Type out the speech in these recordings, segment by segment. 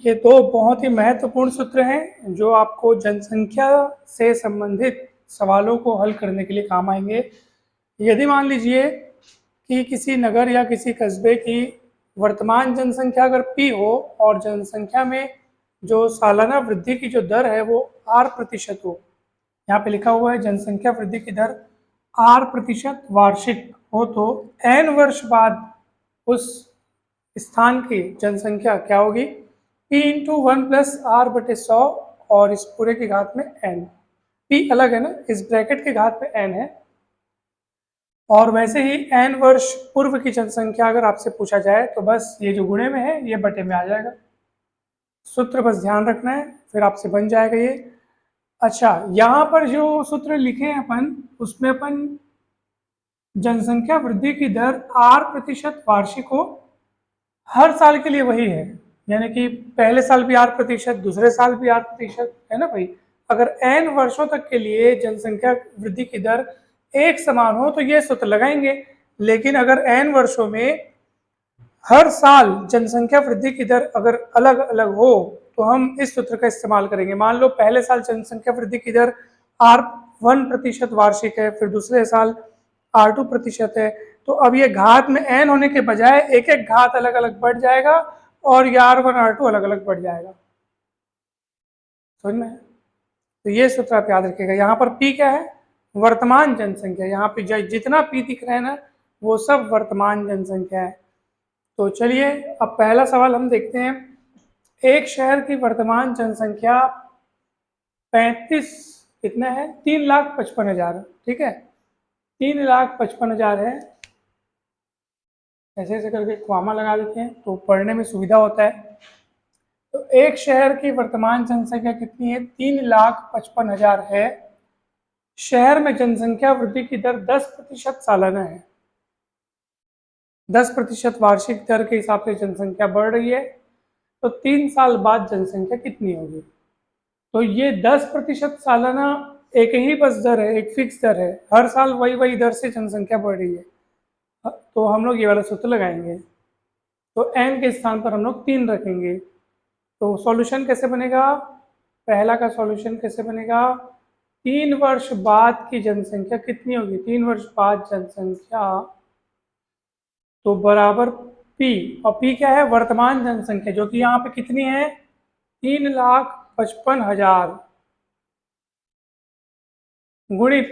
ये दो बहुत ही महत्वपूर्ण सूत्र हैं जो आपको जनसंख्या से संबंधित सवालों को हल करने के लिए काम आएंगे। यदि मान लीजिए कि किसी नगर या किसी कस्बे की वर्तमान जनसंख्या अगर P हो और जनसंख्या में जो सालाना वृद्धि की जो दर है वो R% हो, यहाँ पे लिखा हुआ है जनसंख्या वृद्धि की दर R% वार्षिक हो, तो n वर्ष बाद उस स्थान की जनसंख्या क्या होगी? P इंटू 1+R/100 और इस पूरे की घात में n। P अलग है ना, इस ब्रैकेट के घात में n है। और वैसे ही n वर्ष पूर्व की जनसंख्या अगर आपसे पूछा जाए तो बस ये जो गुणे में है ये बटे में आ जाएगा। सूत्र बस ध्यान रखना है, फिर आपसे बन जाएगा ये। अच्छा, यहाँ पर जो सूत्र लिखे हैं अपन, उसमें अपन जनसंख्या वृद्धि की दर R% वार्षिक हो, हर साल के लिए वही है, यानी कि पहले साल भी R%, दूसरे साल भी R% है ना भाई। अगर n वर्षों तक के लिए जनसंख्या वृद्धि की दर एक समान हो तो ये सूत्र लगाएंगे, लेकिन अगर n वर्षों में हर साल जनसंख्या वृद्धि की दर अगर अलग अलग हो तो हम इस सूत्र का इस्तेमाल करेंगे। मान लो पहले साल जनसंख्या वृद्धि की दर R1% वार्षिक है, फिर दूसरे साल R2% है, तो अब ये घात में n होने के बजाय एक एक घात अलग अलग बढ़ जाएगा और ये R1 R2 अलग अलग बढ़ जाएगा। समझ में? तो ये सूत्र आप याद रखिएगा। यहाँ पर P क्या है? वर्तमान जनसंख्या। यहाँ पे जितना P दिख रहा है ना वो सब वर्तमान जनसंख्या है। तो चलिए अब पहला सवाल हम देखते हैं। एक शहर की वर्तमान जनसंख्या 35 कितना है? 3,55,000। ठीक है, 3,55,000 है। ऐसे ऐसे करके क्वामा लगा देते हैं तो पढ़ने में सुविधा होता है। तो एक शहर की वर्तमान जनसंख्या कितनी है? 3,55,000 है। शहर में जनसंख्या वृद्धि की दर 10% सालाना है। 10% वार्षिक दर के हिसाब से जनसंख्या बढ़ रही है, तो 3 साल बाद जनसंख्या कितनी होगी? तो ये 10% सालाना एक ही बस दर है, एक फिक्स दर है, हर साल वही दर से जनसंख्या बढ़ रही है। तो हम लोग ये वाला सूत्र लगाएंगे। तो n के स्थान पर हम लोग 3 रखेंगे। तो सॉल्यूशन कैसे बनेगा? पहला का सॉल्यूशन कैसे बनेगा? 3 वर्ष बाद की जनसंख्या कितनी होगी? 3 वर्ष बाद जनसंख्या तो बराबर P, और P क्या है? वर्तमान जनसंख्या, जो कि यहाँ पे कितनी है? 3,55,000 गुणित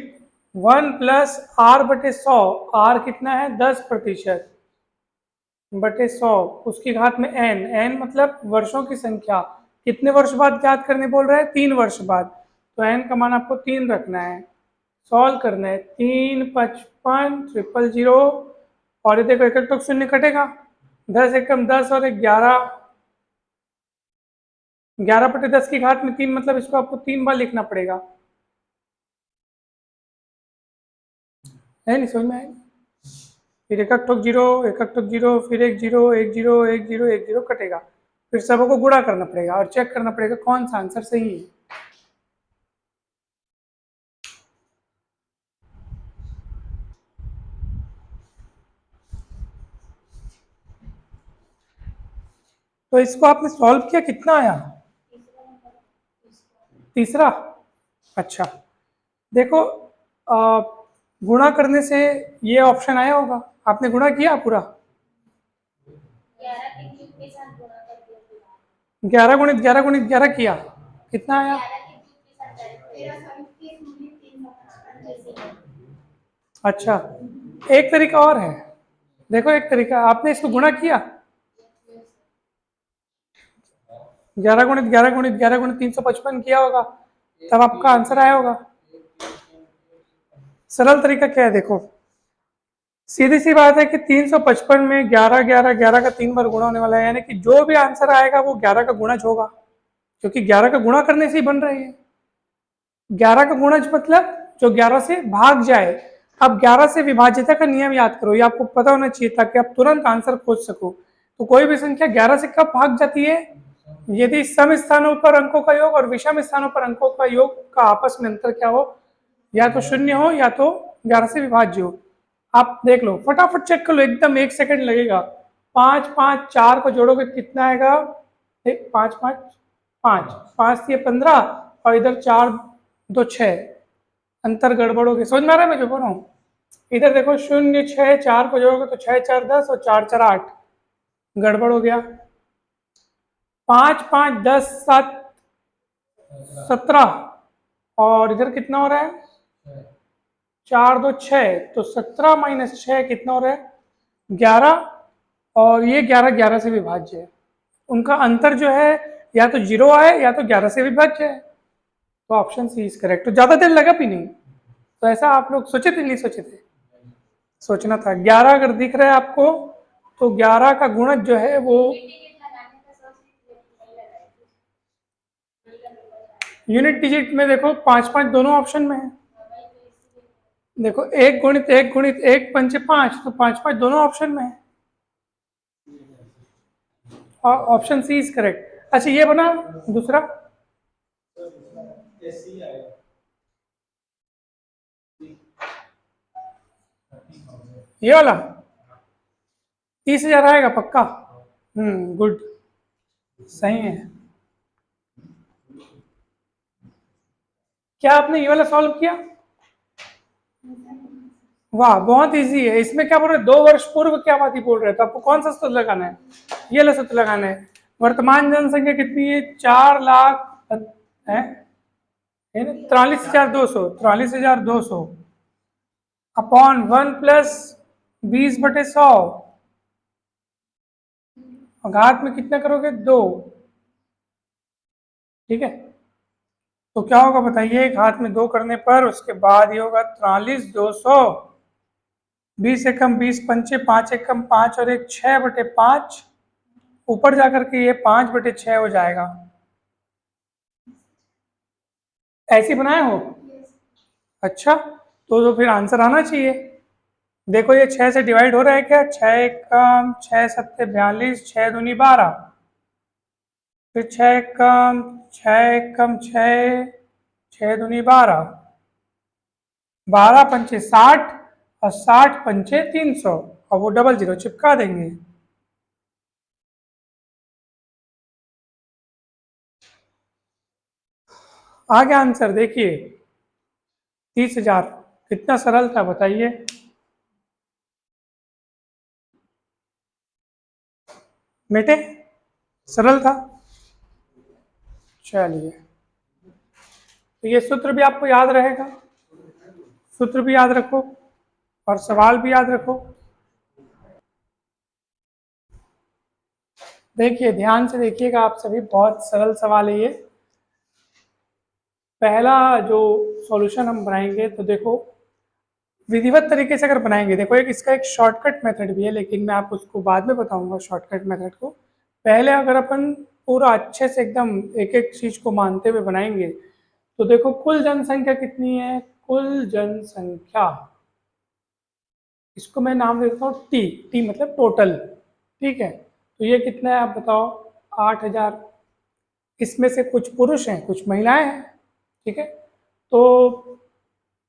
1+R/100। R कितना है? 10% बटे 100, उसकी घात में n मतलब वर्षों की संख्या। कितने वर्ष बाद ज्ञात करने बोल रहा है? 3 वर्ष बाद। तो n का मान आपको 3 रखना है, सॉल्व करना है। 3, 55, 000 और ये देखो एक एक तो शून्य कटेगा, 10 एकम 10 और 11, 11/10 की घात में 3, मतलब इसको आपको 3 बार लिखना पड़ेगा। है नहीं? समझ में आएगा? फिर एक ठोक 0, एक ठोक 0, फिर एक 0, 1 0, 1 0, 1 0 कटेगा, फिर सबको गुणा करना पड़ेगा और चेक करना पड़ेगा कौन सा आंसर सही है। तो इसको आपने सॉल्व किया, कितना आया? तीसरा। अच्छा, देखो गुणा करने से ये ऑप्शन आया होगा, आपने गुणा किया पूरा? 11 गुणित 11 गुणित 11 किया, कितना आया? अच्छा, एक तरीका और है, देखो एक तरीका, आपने इसको गुणा किया 11 गुणित 11 गुणित 11 गुणित 355 किया होगा, तब आपका आंसर आया होगा। सरल तरीका क्या है? देखो सीधी सी बात है कि 355 में 11 11 11 का 3 बार गुणा होने वाला है, यानी कि जो भी आंसर आएगा वो 11 का गुणज होगा, क्योंकि 11 का गुणा करने से ही बन रही है। 11 का गुणज मतलब जो 11 से भाग जाए। अब 11 से विभाज्यता का नियम याद करो, ये आपको पता होना चाहिए ताकि आप तुरंत आंसर खोज सको। तो कोई भी संख्या 11 से कब भाग जाती है? यदि सम स्थानों पर अंकों का योग और विषम स्थानों पर अंकों का योग का आपस में अंतर क्या हो, या तो 0 हो या तो 11 से विभाज्य हो। आप देख लो, फटाफट चेक कर लो, एकदम 1 सेकंड लगेगा। 5 5 4 को जोड़ोगे कितना आएगा? एक 5 5 5 5 ये 15 और इधर 4 2 6, अंतर गड़बड़ हो गया। समझ में आ रहा है मैं जो बोल रहा हूँ? इधर देखो 0 6 4 को जोड़ोगे तो 6 4 10 और 4 4 8, गड़बड़ हो गया। 5 5 10 7 17 और इधर कितना हो रहा है? 4 2 6, तो 17 माइनस 6 कितना हो रहा है? 11, और ये 11 11 से विभाज्य है। उनका अंतर जो है या तो 0 आए या तो 11 से विभाज्य है, तो ऑप्शन सी इज करेक्ट। तो ज्यादा देर लगा भी नहीं, तो ऐसा आप लोग सोचे थे नहीं सोचे थे? सोचना था। 11 अगर दिख रहा है आपको तो 11 का गुणज जो है वो यूनिट डिजिट में देखो 5 5 दोनों ऑप्शन में है। देखो 1 गुणित 1 गुणित 1 पंचे 5, तो 5 5 दोनों ऑप्शन में है, और ऑप्शन सी इज करेक्ट। अच्छा ये बना दूसरा, ये वाला 30,000 आएगा पक्का? गुड, सही है। क्या आपने ये वाला सॉल्व किया? वाह, बहुत इजी है। इसमें क्या बोल रहे हैं? 2 वर्ष पूर्व क्या बात ही बोल रहे हैं, तो आपको कौन सा सूत्र लगाना है? ये वाला सूत्र लगाना है। वर्तमान जनसंख्या कितनी है? 4 लाख है 43,200, 43,200 अपॉन 1 प्लस 20/100, घात में कितना करोगे? 2। ठीक है, तो क्या होगा बताइए? घात में 2 करने पर उसके बाद ये होगा 43,200, 20 एकम 20 पंचे 5 एकम 5 और एक 6/5, ऊपर जाकर के ये 5/6 हो जाएगा। ऐसे बनाए हो? अच्छा, तो फिर आंसर आना चाहिए। देखो ये 6 से डिवाइड हो रहा है क्या? 6 एकम 6 सत्ते 42, 6 दूनी 12, फिर 6 एकम 6 एकम 6, 6 दूनी 12, 12 पंचे 60 और 60 पंचे 300, और वो डबल जीरो चिपका देंगे। आगे आंसर देखिए, 30,000। कितना सरल था बताइए? बेटे सरल था। चलिए, तो ये सूत्र भी आपको याद रहेगा, सूत्र भी याद रखो और सवाल भी याद रखो। देखिए ध्यान से देखिएगा आप सभी, बहुत सरल सवाल है ये। पहला जो सॉल्यूशन हम बनाएंगे, तो देखो विधिवत तरीके से अगर बनाएंगे, देखो एक इसका एक शॉर्टकट मेथड भी है, लेकिन मैं आपको उसको बाद में बताऊंगा शॉर्टकट मेथड को। पहले अगर अपन पूरा अच्छे से एकदम एक एक चीज को मानते हुए बनाएंगे, तो देखो कुल जनसंख्या कितनी है? कुल जनसंख्या, इसको मैं नाम दे देता हूँ टी। टी मतलब टोटल। ठीक है, तो ये कितना है आप बताओ? 8,000। इसमें से कुछ पुरुष हैं कुछ महिलाएं हैं। ठीक है, तो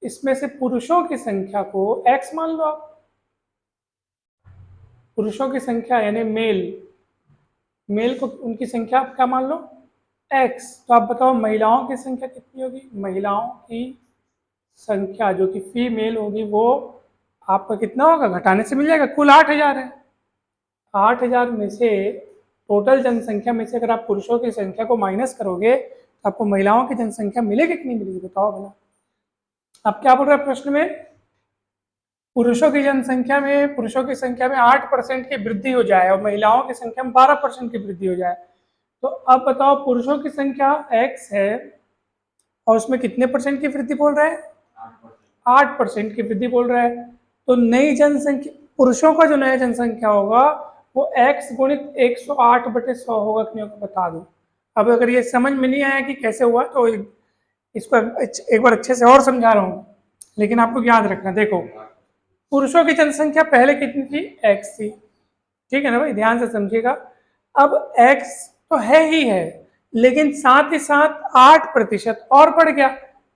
इसमें से पुरुषों की संख्या को x मान लो आप। पुरुषों की संख्या यानी मेल, मेल को उनकी संख्या आप क्या मान लो? x। तो आप बताओ महिलाओं की संख्या कितनी होगी? महिलाओं की संख्या जो कि फीमेल होगी वो आपका कितना होगा? घटाने से मिल जाएगा। कुल 8,000 है। 8,000 में से टोटल जनसंख्या में से अगर आप पुरुषों की संख्या को माइनस करोगे तो आपको महिलाओं की जनसंख्या मिलेगी कि नहीं मिलेगी? बताओ भला। अब क्या बोल रहा है प्रश्न में? पुरुषों की जनसंख्या में, पुरुषों की संख्या में 8% की वृद्धि हो जाए और महिलाओं की संख्या में 12% की वृद्धि हो जाए। तो अब बताओ पुरुषों की संख्या x है और उसमें कितने परसेंट की वृद्धि बोल रहा है? 8% की वृद्धि बोल रहा है। तो नई जनसंख्या, पुरुषों का जो नया जनसंख्या होगा वो x गुणित 108/100 होगा कि नहीं होगा बता दो। अब अगर ये समझ में नहीं आया कि कैसे हुआ तो इसको एक बार अच्छे से और समझा रहा हूँ, लेकिन आपको याद रखना। देखो पुरुषों की जनसंख्या पहले कितनी थी? x थी। ठीक है ना भाई, ध्यान से समझिएगा। अब x तो है ही है, लेकिन साथ ही साथ 8% और बढ़ गया,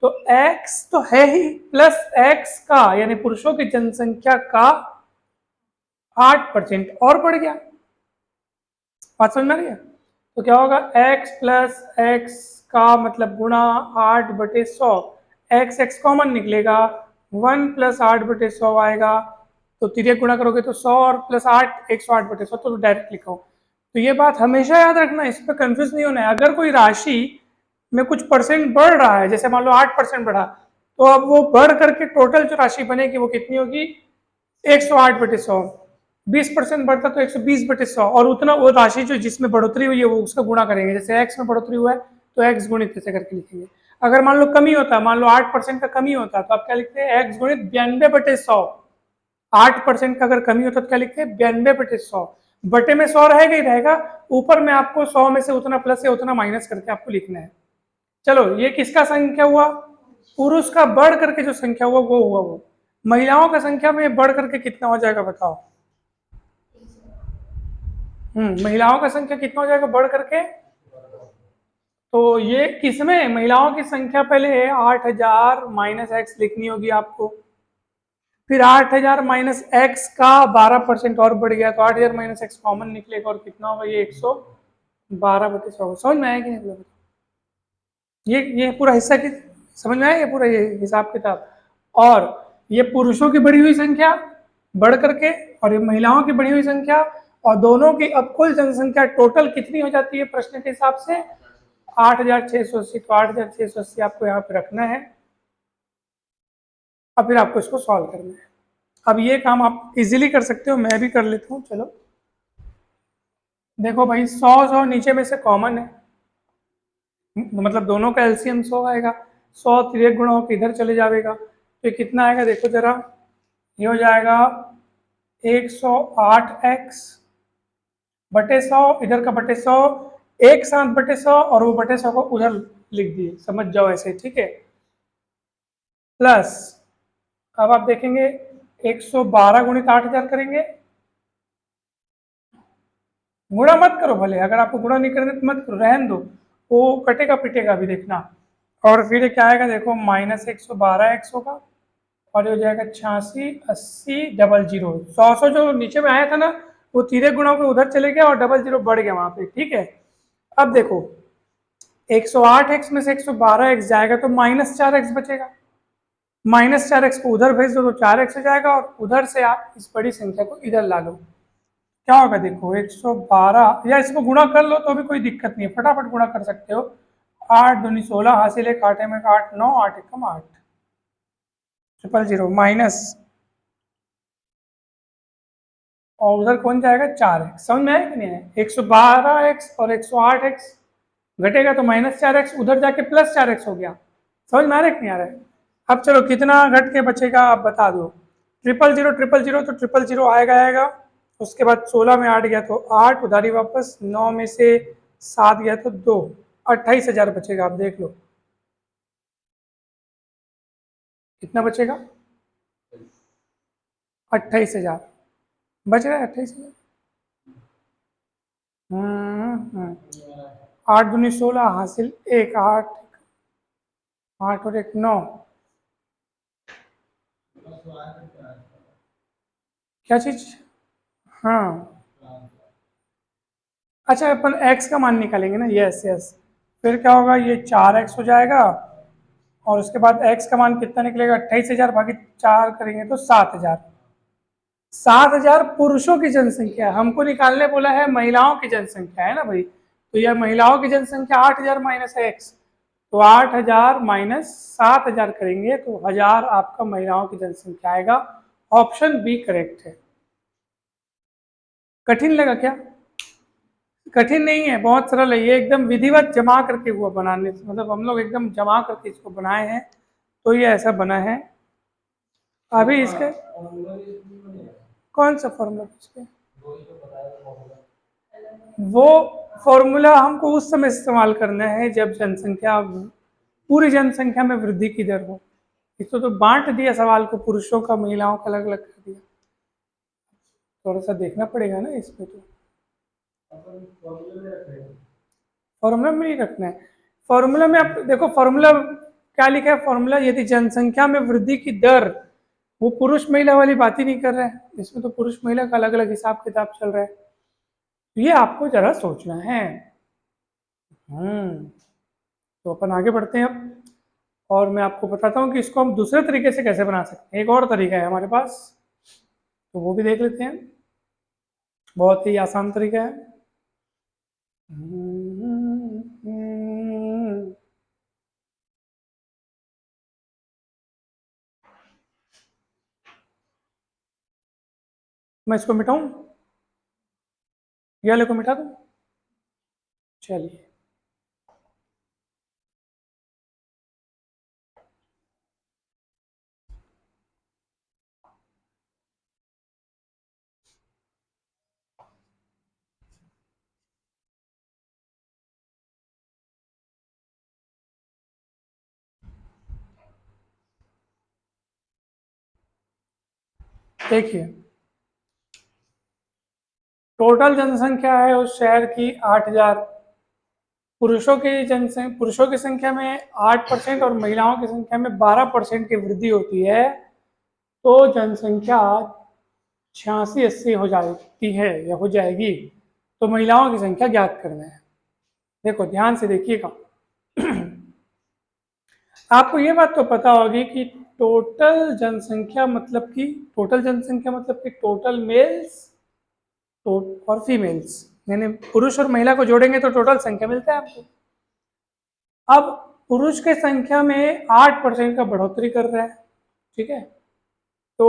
तो x तो है ही प्लस x का यानी पुरुषों की जनसंख्या का 8% और बढ़ गया। बात समझ में आ गया? तो क्या होगा, x प्लस एक्स का मतलब गुणा 8/100, x कॉमन निकलेगा, 1 प्लस 8/100 आएगा, तो तिर्यक गुणा करोगे तो 100 और प्लस 8 108/100, तो डायरेक्ट लिखो। तो ये बात हमेशा याद रखना, इस पर कंफ्यूज नहीं होना है। अगर कोई राशि में कुछ परसेंट बढ़ रहा है, जैसे मान लो 8% बढ़ा, तो अब वो बढ़ करके टोटल जो राशि बनेगी वो कितनी होगी, 108/100। 20% बढ़ता तो 120/100, और उतना वो राशि जो जिसमें बढ़ोतरी हुई है वो उसका गुणा करेंगे। जैसे x में बढ़ोतरी हुआ है तो x गुणित ऐसे करके लिखेंगे। अगर मान लो कमी होता है, मान लो 8% का कमी होता है, तो आप क्या लिखते हैं, x गुणित 92/100। 8% का अगर कमी होता तो क्या लिखते हैं, 92/100। बटे में 100 रहेगा ही रहेगा, ऊपर में आपको 100 में से उतना प्लस या उतना माइनस करके आपको लिखना है। चलो, ये किसका संख्या हुआ, पुरुष का बढ़ करके जो संख्या हुआ वो हुआ वो। महिलाओं का संख्या में बढ़ करके कितना हो जाएगा बताओ। महिलाओं का संख्या कितना हो जाएगा बढ़ करके, तो ये किसमें, महिलाओं की संख्या पहले है 8000 माइनस एक्स लिखनी होगी आपको, फिर 8000 माइनस एक्स का 12% और बढ़ गया तो 8000 माइनस एक्स कॉमन निकलेगा, और कितना होगा ये 112/100। समझ में आया कि नहीं, ये पूरा हिस्सा की समझ में आया, ये पूरा ये हिसाब किताब। और ये पुरुषों की बढ़ी हुई संख्या बढ़ करके, और ये महिलाओं की बढ़ी हुई संख्या, और दोनों की अब कुल जनसंख्या टोटल कितनी हो जाती है प्रश्न के हिसाब से, 8680। तो 8680 आपको यहाँ पे रखना है, अब फिर आपको इसको सॉल्व करना है। अब ये काम आप इजीली कर सकते हो, मैं भी कर लेता हूँ। चलो देखो भाई, 100 नीचे में से कॉमन है, मतलब दोनों का एलसीएम 100 आएगा। 100 तिर्यक गुणा होकर इधर चले जाएगा, तो ये कितना आएगा देखो जरा, ये हो जाएगा 108x बटे 100, इधर का बटे 100, एक साथ बटे 100, और वो बटे 100 को उधर लिख दिए, समझ जाओ ऐसे, ठीक है। प्लस अब आप देखेंगे 112 गुणित 8000 करेंगे, गुणा मत करो भले, अगर आपको गुणा नहीं करना तो मत करो, रहन दो, वो कटेगा पिटेगा भी देखना। और फिर क्या आएगा देखो, माइनस 112x होगा, और ये हो जाएगा 86 80 00। 100 जो नीचे में आया था ना, वो तिर्यक गुणा के उधर चले गया और 00 बढ़ गया वहां पे, ठीक है। अब देखो 108x में से 112x जाएगा तो -4x बचेगा, -4x को उधर भेज दो तो 4x हो जाएगा, और उधर से आप इस बड़ी संख्या को इधर ला लो। क्या होगा देखो, 112, या इसको गुणा कर लो तो भी कोई दिक्कत नहीं है, फटाफट गुणा कर सकते हो। 8 दूनी 16 हासिल है, 8 में 8 9 8 एकम 8, 000 माइनस, और उधर कौन जाएगा 4x। समझ में आया कि नहीं है, 112x और 108x घटेगा तो -4x, उधर जाके +4x हो गया। समझ में आ रहा है कि नहीं आ रहा है। अब चलो कितना घट के बचेगा आप बता दो, 000 तो 000 आएगा। उसके बाद 16 में 8 गया तो 8, उधारी वापस, 9 में से 7 गया तो 2, 28,000 बचेगा। आप देख लो कितना बचेगा, 28,000 बच रहा है, 28,000। 8 दूनी 16 हासिल 1, 8 8 और 1 9, क्या चीज, हाँ अच्छा, अपन x का मान निकालेंगे ना, यस यस। फिर क्या होगा, ये 4x हो जाएगा, और उसके बाद x का मान कितना निकलेगा, 28,000 भागी 4 करेंगे तो 7,000। 7,000 पुरुषों की जनसंख्या, हमको निकालने बोला है महिलाओं की जनसंख्या, है ना भाई। तो यह महिलाओं की जनसंख्या 8,000 माइनस x, तो 8,000 माइनस 7,000 करेंगे तो 1000 आपका महिलाओं की जनसंख्या आएगा। ऑप्शन बी करेक्ट है। कठिन लगा क्या, कठिन नहीं है, बहुत सरल है, ये एकदम विधिवत जमा करके हुआ बनाने से, मतलब हम लोग एकदम जमा करके इसको बनाए हैं, तो ये ऐसा बना है। अभी इसके कौन सा फॉर्मूला इस पे, वो फॉर्मूला हमको उस समय इस्तेमाल करना है जब जनसंख्या, पूरी जनसंख्या में वृद्धि की दर हो। इसको तो बांट दिया सवाल को, पुरुषों का महिलाओं का अलग अलग कर दिया, थोड़ा सा देखना पड़ेगा ना इसमें। तो फॉर्मूला में नहीं रखना है, फॉर्मूला में आप देखो, फॉर्मूला क्या लिखा है, फॉर्मूला यदि जनसंख्या में वृद्धि की दर, वो पुरुष महिला वाली बात ही नहीं कर रहा है, इसमें तो पुरुष महिला का अलग अलग हिसाब किताब चल रहा है। तो ये आपको जरा सोचना है। तो अपन आगे बढ़ते हैं अब, और मैं आपको बताता हूँ कि इसको हम दूसरे तरीके से कैसे बना सकते हैं। एक और तरीका है हमारे पास, तो वो भी देख लेते हैं। बहुत ही आसान तरीका है। मैं इसको मिटाऊं, ये वाले को मिटा दूं? चलिए, देखिए, टोटल जनसंख्या है उस शहर की 8,000। पुरुषों की संख्या में 8% और महिलाओं की संख्या में 12% की वृद्धि होती है, तो जनसंख्या 86-80 हो जाती है या हो जाएगी। तो महिलाओं की संख्या ज्ञात करना है। देखो ध्यान से देखिएगा। आपको ये बात तो पता होगी कि टोटल जनसंख्या मतलब कि टोटल मेल्स और फीमेल्स, यानी पुरुष और महिला को जोड़ेंगे तो टोटल संख्या मिलता है आपको। अब पुरुष के संख्या में 8% का बढ़ोतरी कर रहा है, ठीक है। तो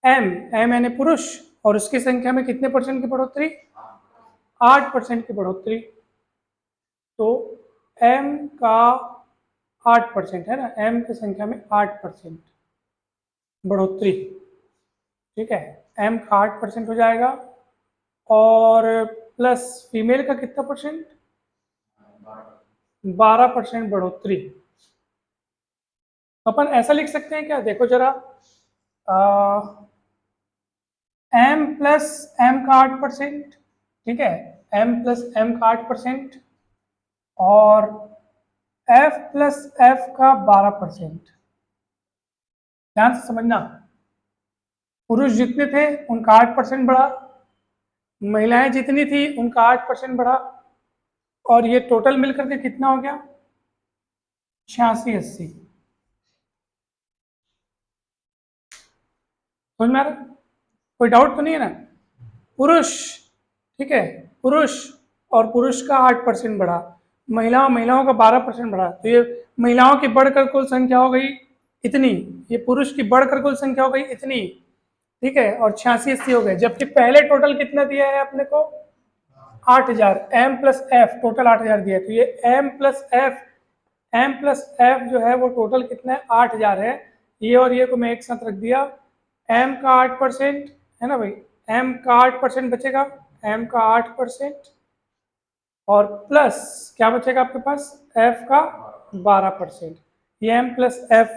एम एम यानी पुरुष, और उसकी संख्या में कितने परसेंट की बढ़ोतरी? 8% की बढ़ोतरी। तो एम का 8% है ना, एम की संख्या में 8% बढ़ोतरी, ठीक है। एम का 8% हो जाएगा, और प्लस फीमेल का कितना परसेंट? 12% बढ़ोतरी। अपन ऐसा लिख सकते हैं क्या, देखो जरा, एम प्लस एम का 8%, ठीक है, एम प्लस एम का 8%, और एफ प्लस एफ का 12%। ध्यान से समझना, पुरुष जितने थे उनका 8% बढ़ा, महिलाएं जितनी थी उनका 8% बढ़ा, और ये टोटल मिलकर के कितना हो गया? 86-80। समझ में आ रहा है? कोई डाउट तो नहीं है ना? पुरुष, ठीक है, पुरुष, और पुरुष का 8% बढ़ा, महिलाओं का 12% बढ़ा, तो ये महिलाओं की बढ़कर कुल संख्या हो गई इतनी, ये पुरुष की बढ़कर कुल संख्या हो गई इतनी, ठीक है, और 86-80 हो गए। जबकि पहले टोटल कितना दिया है अपने को? 8,000। एम प्लस एफ टोटल 8,000 दिया है, तो ये एम प्लस एफ जो है वो टोटल कितना है? 8,000 है। ये और ये को मैं एक साथ रख दिया, एम का 8% है ना भाई, एम का 8% बचेगा, एम का 8%, और प्लस क्या बचेगा आपके पास? एफ का 12%। ये एम प्लस एफ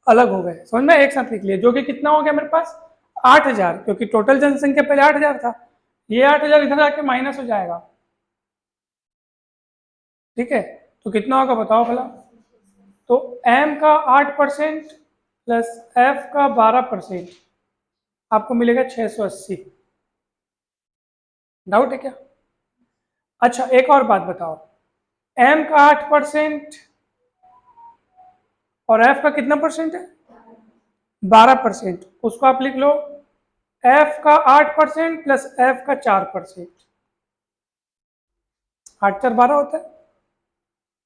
अलग हो गए, समझ में? एक साथ लिख लिया, जो कि कितना हो गया मेरे पास? 8,000, क्योंकि टोटल जनसंख्या पहले 8,000 था, ये 8,000 इधर आके माइनस हो जाएगा, ठीक है। तो कितना होगा बताओ भला? तो एम का 8% प्लस एफ का 12%, आपको मिलेगा 680। डाउट है क्या? अच्छा एक और बात बताओ, एम का 8% और एफ का कितना परसेंट है? 12%। उसको आप लिख लो, एफ का 8% प्लस एफ का 4%, 8×4=12 होता है,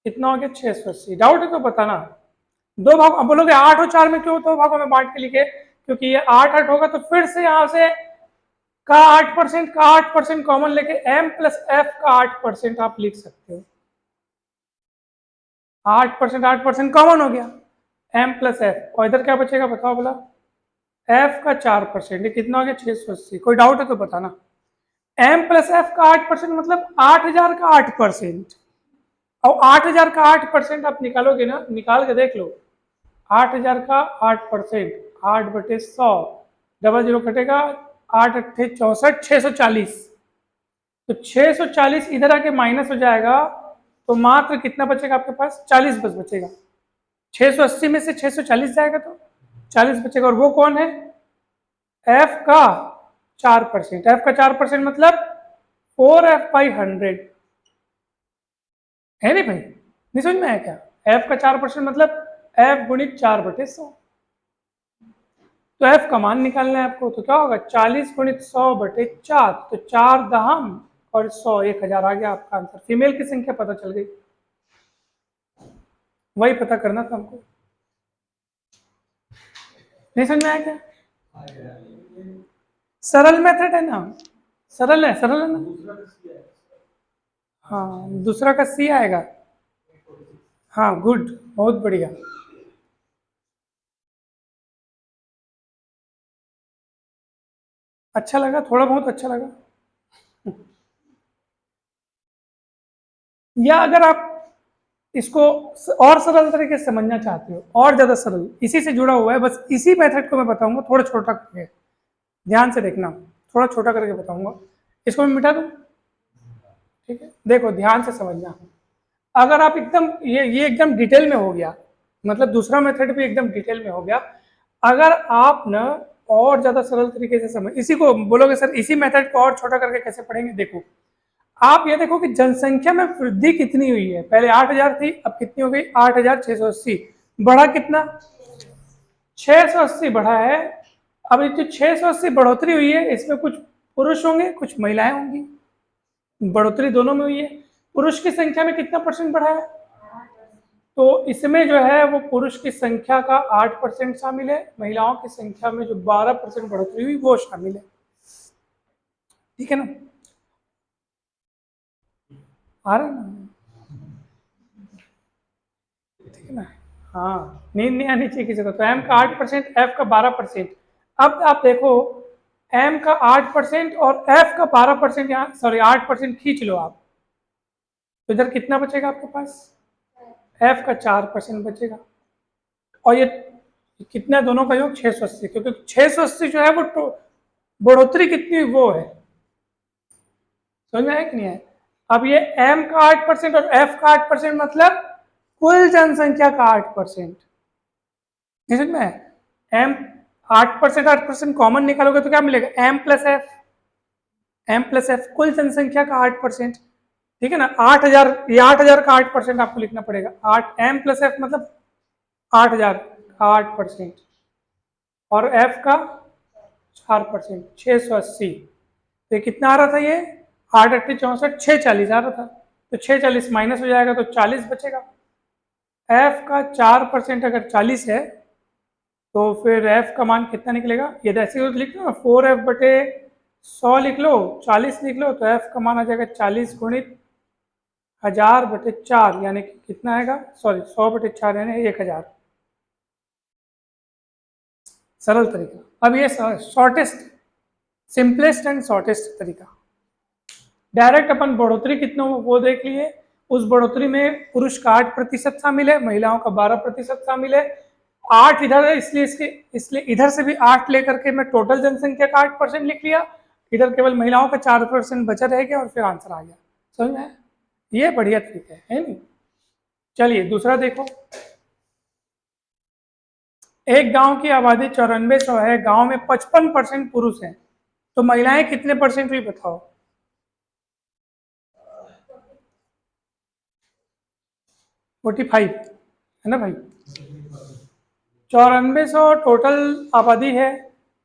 कितना हो गया? 680। डाउट है तो बताना। दो भाग, अब बोलोगे 8 और 4 में क्यों दो भागों में बांट के लिखे? क्योंकि ये 8-8 होगा, तो फिर से यहां से का 8% कॉमन लेके एम प्लस एफ का 8% आप लिख सकते हो। 8% कॉमन हो गया, एम प्लस एफ, और इधर क्या बचेगा बताओ बोला? एफ का 4%, ये कितना हो गया? 680। कोई डाउट है तो बताना। एम प्लस एफ का 8% मतलब 8,000 का 8%, और 8,000 का 8% आप निकालोगे ना, निकाल के देख लो, 8,000 का 8%, 8/100, डबल जीरो कटेगा, 8×8 = 64, 640। तो 640 इधर आके माइनस हो जाएगा, तो मात्र कितना बचेगा आपके पास? 40 बस बचेगा। 680 में से 640 जाएगा तो 40 बचेगा, और वो कौन है? एफ का 4%। एफ का 4% मतलब 4f/100, है नहीं भाई, नहीं समझ में आया क्या? एफ का 4% मतलब एफ गुणित 4/100। तो एफ का मान निकालना है आपको, तो क्या होगा 40 गुणित 100/4, तो 4 दहम और 100 1000 आ गया आपका आंसर। फीमेल की संख्या पता चल गई, वही पता करना था हमको। नहीं समझ में आया क्या? सरल मेथड है ना, सरल है ना। हाँ, दूसरा का सी आएगा। हाँ गुड, बहुत बढ़िया। अच्छा लगा, थोड़ा बहुत अच्छा लगा। या अगर आप इसको और सरल तरीके से समझना चाहते हो, और ज्यादा सरल, इसी से जुड़ा हुआ है, बस इसी मेथड को मैं बताऊंगा थोड़ा छोटा करके, ध्यान से देखना, थोड़ा छोटा करके बताऊंगा। इसको मैं मिटा दूं, ठीक है? देखो ध्यान से समझना। अगर आप एकदम ये एकदम डिटेल में हो गया, मतलब दूसरा मेथड भी एकदम डिटेल में हो गया। अगर आप न और ज्यादा सरल तरीके से समझ, इसी को बोलोगे सर इसी मेथड को और छोटा करके कैसे पढ़ेंगे, देखो आप ये देखो कि जनसंख्या में वृद्धि कितनी हुई है। पहले 8000 थी, अब कितनी हो गई 8680। बढ़ा कितना? 680 बढ़ा है। अब ये जो 680 बढ़ोतरी हुई है, इसमें कुछ पुरुष होंगे कुछ महिलाएं होंगी, बढ़ोतरी दोनों में हुई है। पुरुष की संख्या में कितना परसेंट बढ़ा है? तो इसमें जो है वो पुरुष की संख्या का 8% शामिल है, महिलाओं की संख्या में जो 12% बढ़ोतरी हुई वो शामिल है। ठीक है ना? आ रहा है ना? ठीक है ना? हाँ, नींद नहीं आनी चाहिए किसी को। तो एम का 8%, एफ का 12%। अब आप देखो, एम का 8% और एफ का 12%, यहाँ सॉरी 8% खींच लो आप, तो इधर कितना बचेगा आपके पास? एफ का 4% बचेगा। और ये कितना, दोनों का योग 680, क्योंकि 680 जो है वो बढ़ोतरी कितनी वो है, समझ में आया कि नहीं है? अब ये एम का 8% और एफ का 8% मतलब कुल जनसंख्या का 8%। समझ में? एम 8%, 8% कॉमन निकालोगे तो क्या मिलेगा? M plus F, M plus F कुल जनसंख्या का 8%। ठीक है ना? 8000, ये 8000 का 8% आपको लिखना पड़ेगा। 8 एम प्लस एफ मतलब 8000 का 8%, और एफ का 4%, 680। तो ये कितना आ रहा था? ये 8 8 64, 640 आ रहा था। तो 640 माइनस हो जाएगा तो 40 बचेगा। एफ का 4% अगर 40 है, तो फिर एफ का मान कितना निकलेगा? ये ऐसे ही लिख लो ना, 4f/100 लिख लो, 40 लिख लो, तो एफ का मान आ जाएगा 40 गुणित 1000/4, यानी कि कितना आएगा? सॉरी 100/4 यानी 1000। सरल तरीका। अब ये शॉर्टेस्ट, सिंपलेस्ट एंड शॉर्टेस्ट तरीका, डायरेक्ट अपन बढ़ोतरी कितनों वो देख लिए। उस बढ़ोतरी में पुरुष का 8% शामिल है, महिलाओं का 12% शामिल है। 8 इधर है, इसलिए इधर से भी 8 लेकर के मैं टोटल जनसंख्या का 8% लिख लिया। इधर केवल महिलाओं का 4% बचा रह गया और फिर आंसर आ गया। समझ में आया? ये बढ़िया तरीका है नहीं? चलिए दूसरा देखो। एक गांव की आबादी 9400 है, गांव में 55% पुरुष हैं, तो महिलाएं कितने परसेंट हुई बताओ? 45 है ना भाई? 9400 टोटल आबादी है,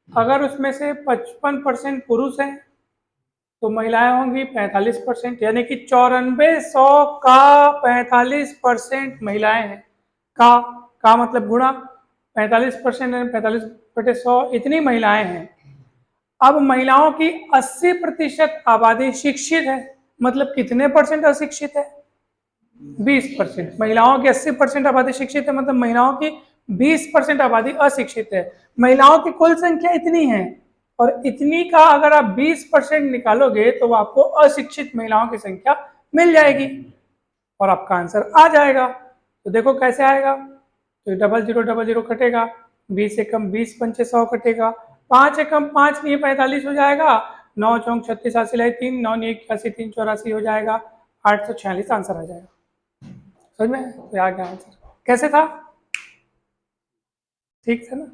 अगर उसमें से 55% पुरुष हैं तो महिलाएं होंगी 45%, यानी कि 9400 का 45% महिलाएं हैं। का मतलब गुणा 45%, 45/100, इतनी महिलाएं हैं। अब महिलाओं की 80% आबादी शिक्षित है, मतलब कितने परसेंट अशिक्षित है? 20%। महिलाओं की 80% आबादी शिक्षित है, मतलब महिलाओं की 20% आबादी अशिक्षित है। महिलाओं की कुल संख्या इतनी है, और इतनी का अगर आप 20% निकालोगे तो आपको अशिक्षित महिलाओं की संख्या मिल जाएगी और आपका आंसर आ जाएगा। तो देखो कैसे आएगा, तो 0000 कटेगा, 20 एकम 20 पंचे 100 कटेगा, 5 एकम 5 नहीं 45 हो जाएगा, 9 चौक 36 80 लाई 3, 9 नहीं 81 3 84 हो जाएगा, 846 आंसर आ जाएगा। समझ में? तो आ गया आंसर। कैसे था? ठीक था ना?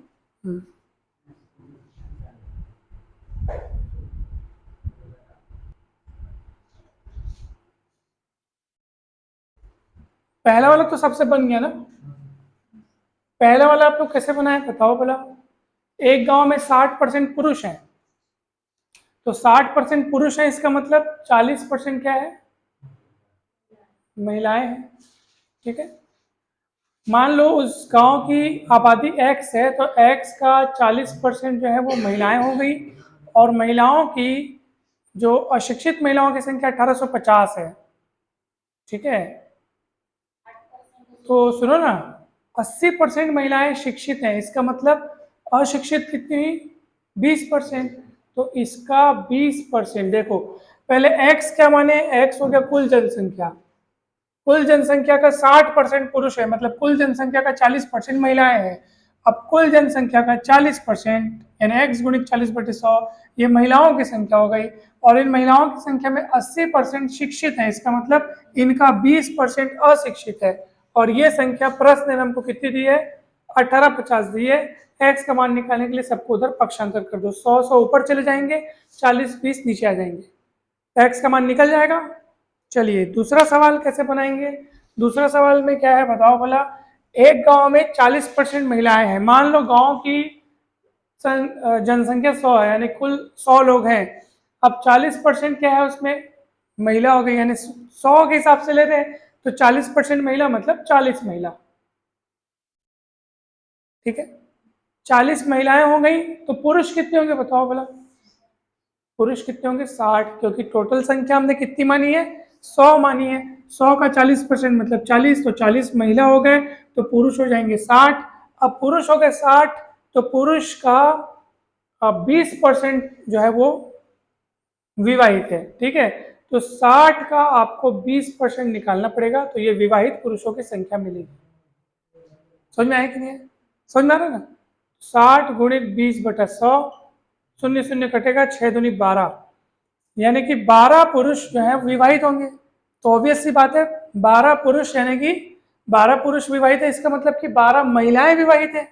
पहला वाला तो सबसे बन गया ना। पहला वाला आप लोग कैसे बनाए बताओ भला। एक गांव में 60% पुरुष हैं, तो 60% पुरुष हैं, इसका मतलब 40% क्या है, महिलाएं हैं। ठीक है, मान लो उस गांव की आबादी x है, तो x का 40% जो है वो महिलाएं हो गई, और महिलाओं की जो अशिक्षित महिलाओं की संख्या 1850 है। ठीक है, तो सुनो ना, 80% महिलाएं शिक्षित हैं, इसका मतलब अशिक्षित कितनी, 20%। तो इसका 20%, देखो पहले x क्या माने, x हो गया कुल जनसंख्या। कुल जनसंख्या का 60% पुरुष है, मतलब कुल जनसंख्या का 40% महिलाएं हैं। अब कुल जनसंख्या का 40% यानी x गुणित 40/100, ये महिलाओं की संख्या हो गई, और इन महिलाओं की संख्या में 80% शिक्षित है, इसका मतलब इनका 20% अशिक्षित है। और ये संख्या प्रश्न ने हमको कितनी दी है, 1850 दी है। x का मान निकालने के लिए सबको उधर पक्षांतर कर दो, 100 ऊपर चले जाएंगे, 40-20 नीचे आ जाएंगे, x का मान निकल जाएगा। चलिए दूसरा सवाल कैसे बनाएंगे। दूसरा सवाल में क्या है बताओ भला। एक गांव में 40% महिलाएं हैं, मान लो गांव की जनसंख्या 100 है, यानी कुल 100 लोग हैं। अब 40% क्या है उसमें, महिला हो गई, यानी 100 के हिसाब से ले रहे हैं, तो 40% महिला मतलब 40 महिला। ठीक है, 40 महिलाएं हो गई, तो पुरुष कितने होंगे बताओ भला। पुरुष कितने होंगे, 60, क्योंकि टोटल संख्या हमने कितनी मानी है, 100 मानी है। 100 का 40% मतलब 40, तो 40 महिला हो गए, तो पुरुष हो जाएंगे 60। अब पुरुष हो गए 60, तो पुरुष का 20% जो है वो विवाहित है। ठीक है, तो 60 का आपको 20% निकालना पड़ेगा, तो ये विवाहित पुरुषों की संख्या मिलेगी। समझ में आया कि नहीं है, समझ में आ रहा है ना। 60 गुणित 20/100, शून्य शून्य कटेगा, 6 दूनी 12, यानी कि 12 पुरुष जो है विवाहित होंगे। तो ऑब्वियस सी बात है, 12 पुरुष यानी कि 12 पुरुष विवाहित है, इसका मतलब कि 12 महिलाएं विवाहित है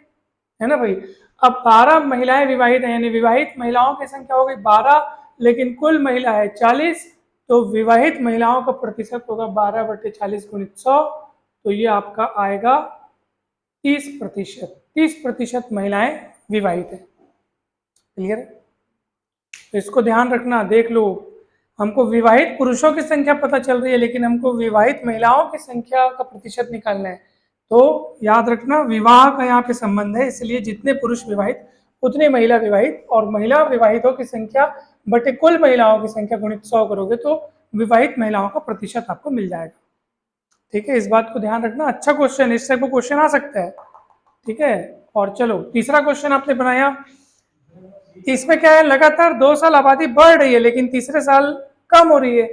ना भाई। अब 12 महिलाएं विवाहित है, यानी विवाहित महिलाओं की संख्या हो गई 12, लेकिन कुल महिला है 40, तो विवाहित महिलाओं का प्रतिशत होगा 12/40 गुणित 100, तो ये आपका आएगा 30%। 30% महिलाएं विवाहित है। क्लियर है, तो इसको ध्यान रखना, देख लो। हमको विवाहित पुरुषों की संख्या पता चल रही है, लेकिन हमको विवाहित महिलाओं की संख्या का प्रतिशत निकालना है। तो याद रखना, विवाह का यहाँ पे संबंध है, इसलिए जितने पुरुष विवाहित उतने महिला विवाहित, और महिला विवाहितों की संख्या बटे कुल महिलाओं की संख्या गुणित 100 करोगे, तो विवाहित महिलाओं का प्रतिशत आपको मिल जाएगा। ठीक है, इस बात को ध्यान रखना। अच्छा क्वेश्चन, इस टाइप का क्वेश्चन आ सकता है। ठीक है, और चलो तीसरा क्वेश्चन आपने बनाया, इसमें क्या है, लगातार 2 साल आबादी बढ़ रही है, लेकिन तीसरे साल कम हो रही है।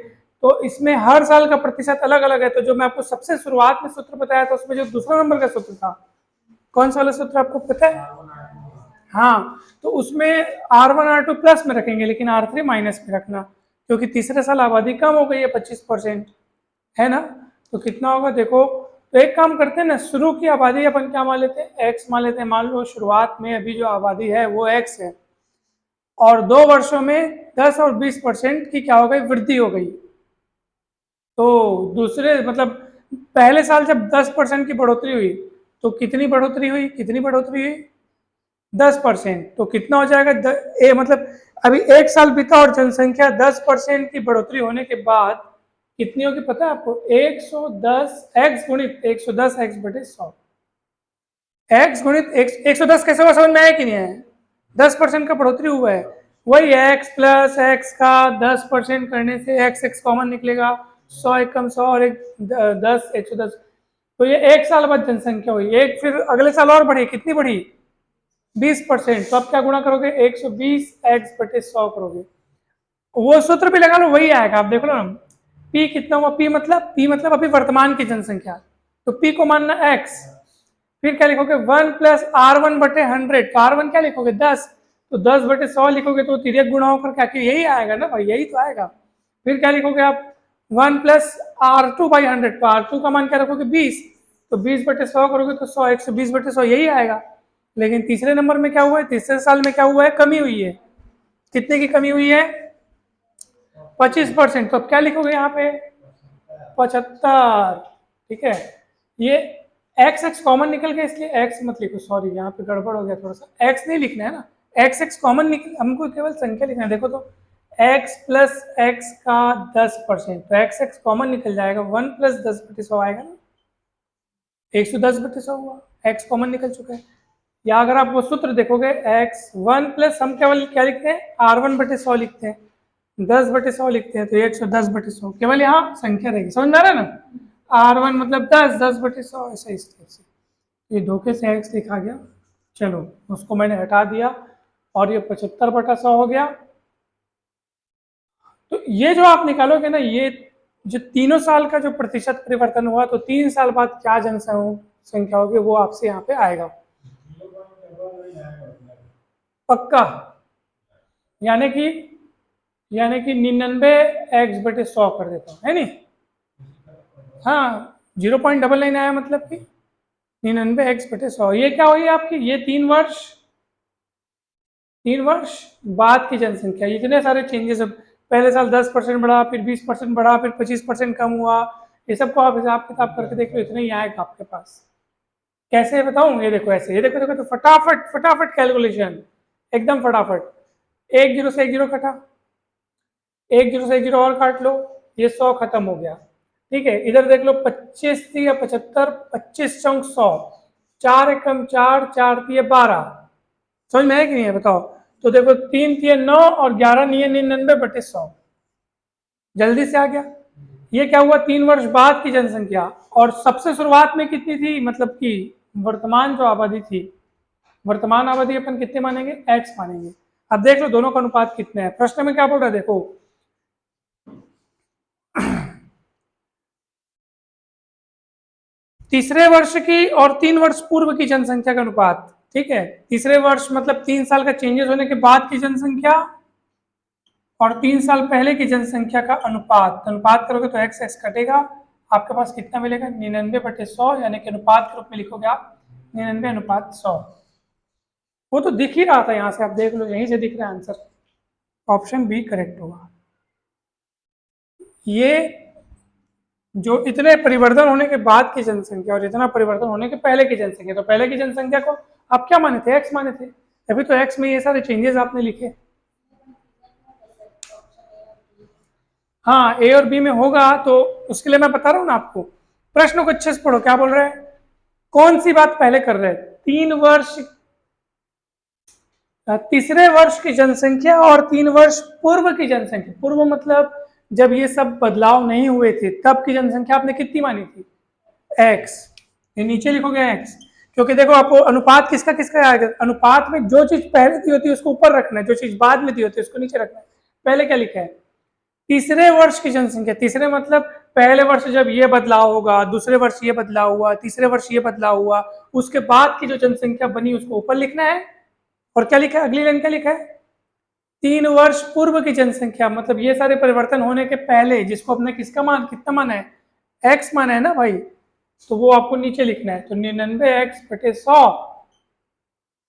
तो इसमें हर साल का प्रतिशत अलग अलग है। तो जो मैं आपको सबसे शुरुआत में सूत्र बताया था, उसमें जो दूसरा नंबर का सूत्र था, कौन सा वाला सूत्र आपको पता है। हाँ, तो उसमें R1 R2 प्लस में रखेंगे, लेकिन R3 माइनस में रखना, क्योंकि तीसरे साल आबादी कम हो गई है 25%, है ना। तो कितना होगा देखो, तो एक काम करते हैं ना, शुरू की आबादी अपन क्या मान लेते हैं, x मान लेते हैं। मान लो शुरुआत में अभी जो आबादी है वो x है, और 2 वर्षों में 10 और 20% की क्या हो गई, वृद्धि हो गई। तो दूसरे मतलब पहले साल जब 10% की बढ़ोतरी हुई, तो कितनी बढ़ोतरी हुई, कितनी बढ़ोतरी हुई, 10%। तो कितना हो जाएगा, मतलब अभी एक साल बीता और जनसंख्या 10% की बढ़ोतरी होने के बाद कितनी होगी पता है आपको, 110 x गुणित 110 x बटे 100। x गुणित 110 कैसे हुआ, समझ में आया कि नहीं आया। 10% का बढ़ोतरी हुआ है, वही x प्लस x का 10% करने से x कॉमन निकलेगा, 100 एक कम 100 और एक 10, 110। तो ये एक साल बाद जनसंख्या हुई, एक फिर अगले साल और बढ़ी, कितनी बढ़ी, 20%। तो अब क्या गुणा करोगे, 120 x बटे 100 करोगे, वो सूत्र भी लगा लो, वही आएगा। आप देखो ना, p कितना हुआ, p मतलब अभी वर्तमान की जनसंख्या, तो p को मानना x, फिर क्या लिखोगे 1 प्लस R1 बटे 100, तो R1 क्या लिखोगे 10, तो 10 बटे 100 लिखोगे, तो तिर्यक गुणा होकर क्या कि यही आएगा ना भाई, यही तो आएगा। फिर क्या लिखोगे आप 1 प्लस R2 बाई 100, तो R2 का मान क्या रखोगे 20, तो 20 बटे 100 करोगे तो 100, 120 बटे 100 यही आएगा। लेकिन तीसरे नंबर में क्या हुआ है, तीसरे साल में क्या हुआ है, कमी हुई है। कितने की कमी हुई है, 25%। तो अब क्या लिखोगे यहाँ पे 75। ठीक है, ये एक्स एक्स कॉमन निकल गया, इसलिए एक्स मत लिखो, सॉरी यहाँ पे गड़बड़ हो गया थोड़ा सा, एक्स नहीं लिखना है ना, एक्स एक्स कॉमन निकल, हमको केवल संख्या लिखना है। देखो तो एक्स प्लस एक्स का 10%, तो एक्स एक्स कॉमन निकल जाएगा, 1 प्लस 10/100 आएगा ना, 110/100 हुआ, एक्स कॉमन निकल चुका है। या अगर आप वो सूत्र देखोगे एक्स 1 प्लस, हम केवल क्या लिखते हैं, R1/100 लिखते हैं, 10/100 लिखते हैं, तो 110/100 केवल यहाँ संख्या रहेगी, समझ में आ रहा है ना, R1 मतलब 10, 10/100 ऐसा, इस तरह से ये धोखे से एक्स लिखा गया। चलो उसको मैंने हटा दिया और ये 75/100 हो गया। तो ये जो आप निकालोगे ना, ये जो तीनों साल का जो प्रतिशत परिवर्तन हुआ, तो 3 साल बाद क्या जनसंख्या होगी वो आपसे यहाँ पे आएगा पक्का। यानी कि 99x/100 कर देता हूँ, है नहीं, हाँ 0.99 आया, मतलब कि 99x/100। ये क्या हुई आपकी, ये 3 वर्ष बाद की जनसंख्या। इतने सारे चेंजेस, अब पहले साल 10% बढ़ा, फिर 20% बढ़ा, फिर 25% कम हुआ, ये सबको आप हिसाब किताब करके देख लो, इतना ही आएगा आपके पास। कैसे बताऊं, ये देखो ऐसे, ये देखो देखो, तो फटाफट फटाफट कैलकुलेशन, एकदम फटाफट। 1 0 से 1 0 कटा, 1 0 से 1 0 और काट लो, ये 100 खत्म हो गया। ठीक है, इधर देख लो 25 थी या 75, 25 चौक 100, 4 एकम 4, 4 थी 12, समझ में है कि नहीं है बताओ। तो देखो 3 थी 9 और 11 नहीं है, 99/100, जल्दी से आ गया। ये क्या हुआ, 3 वर्ष बाद की जनसंख्या, और सबसे शुरुआत में कितनी थी, मतलब कि वर्तमान जो आबादी थी, वर्तमान आबादी अपन कितने मानेंगे, एक्स मानेंगे। अब देख लो दोनों का अनुपात कितने हैं, प्रश्न में क्या बोल रहा है, देखो तीसरे वर्ष की और 3 वर्ष पूर्व की जनसंख्या का अनुपात। ठीक है, तीसरे वर्ष मतलब 3 साल का चेंजेस होने के बाद की जनसंख्या, और 3 साल पहले की जनसंख्या का अनुपात। अनुपात करोगे तो एक्स एक्स कटेगा, आपके पास कितना मिलेगा, 99/100, यानी कि अनुपात के रूप में लिखोगे आप 99/100। वो तो दिख ही रहा था यहाँ से, आप देख लो, यहीं से दिख रहा है आंसर, ऑप्शन बी करेक्ट होगा। ये जो इतने परिवर्तन होने के बाद की जनसंख्या और इतना परिवर्तन होने के पहले की जनसंख्या, तो पहले की जनसंख्या को आप क्या माने थे, एक्स माने थे, अभी तो एक्स में ये सारे चेंजेस आपने लिखे। हाँ, ए और बी में होगा, तो उसके लिए मैं बता रहा हूँ ना आपको, प्रश्न को अच्छे से पढ़ो, क्या बोल रहे हैं, कौन सी बात पहले कर रहे हैं, 3 वर्ष, तीसरे वर्ष की जनसंख्या और 3 वर्ष पूर्व की जनसंख्या। पूर्व मतलब जब ये सब बदलाव नहीं हुए थे तब की जनसंख्या आपने कितनी मानी थी, एक्स, ये नीचे लिखोगे एक्स, क्योंकि देखो आपको अनुपात किसका किसका आएगा, अनुपात में जो चीज पहले दी होती है उसको ऊपर रखना है, जो चीज बाद में दी होती है उसको नीचे रखना है। पहले क्या लिखा है, तीसरे वर्ष की जनसंख्या, तीसरे मतलब पहले वर्ष जब ये बदलाव होगा, दूसरे वर्ष ये बदलाव हुआ, तीसरे वर्ष ये बदलाव हुआ, उसके बाद की जो जनसंख्या बनी उसको ऊपर लिखना है। और क्या लिखा है, अगली लाइन क्या लिखा है, 3 वर्ष पूर्व की जनसंख्या, मतलब ये सारे परिवर्तन होने के पहले, जिसको अपने किसका मान, कितना माना है, एक्स माना है ना भाई, तो वो आपको नीचे लिखना है, तो 99x/100।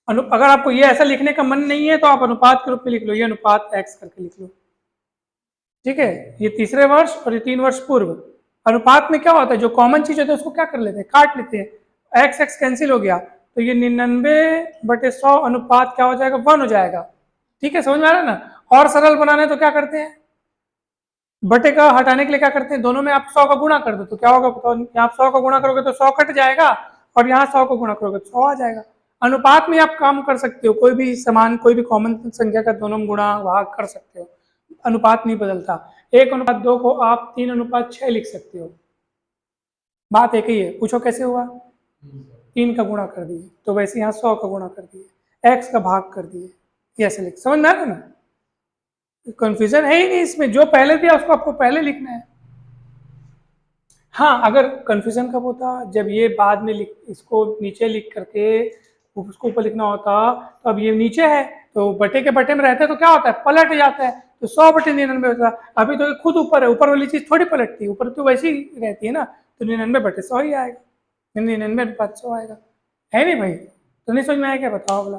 अगर आपको ये ऐसा लिखने का मन नहीं है तो आप अनुपात के रूप में लिख लो, ये अनुपात एक्स करके लिख लो। ठीक है, ये तीसरे वर्ष और ये 3 वर्ष पूर्व। अनुपात में क्या होता है, जो कॉमन चीज होती है उसको क्या कर लेते हैं, काट लेते हैं, एक्स एक्स कैंसिल हो गया, तो ये 99/100 अनुपात क्या हो जाएगा, 1 हो जाएगा। ठीक है, समझ में आ रहा है ना। और सरल बनाने तो क्या करते हैं, बटे का हटाने के लिए क्या करते हैं, दोनों में आप 100 का गुणा कर दो, तो क्या होगा, तो यहाँ 100 का गुणा करोगे तो 100 कट जाएगा, और यहाँ 100 का गुणा करोगे तो 100 आ जाएगा। अनुपात में आप काम कर सकते हो, कोई भी समान, कोई भी कॉमन संख्या का दोनों गुणा भाग कर सकते हो, अनुपात नहीं बदलता। 1:2 को आप 3:6 लिख सकते हो, बात एक ही है। पूछो कैसे हुआ, 3 का गुणा कर दिए, तो वैसे यहाँ 100 का गुणा कर दिए, एक्स का भाग कर दिए, ये ऐसे लिख, समझ में आ रहा है ना, कंफ्यूजन है ही नहीं इसमें, जो पहले दिया उसको आपको पहले लिखना है। हाँ, अगर कंफ्यूजन कब होता, जब ये बाद में लिख, इसको नीचे लिख करके उसको ऊपर लिखना होता, तो अब ये नीचे है तो बटे के बटे में रहता है तो क्या होता है, पलट जाता है, तो 100/99 होता है। अभी तो खुद ऊपर है, ऊपर वाली चीज थोड़ी पलटती है, ऊपर तो वैसी ही रहती है ना, तो 99/100 ही आएगा, 99/100 आएगा, है नहीं भाई, तो नहीं समझ में आया क्या, बताओ अगला।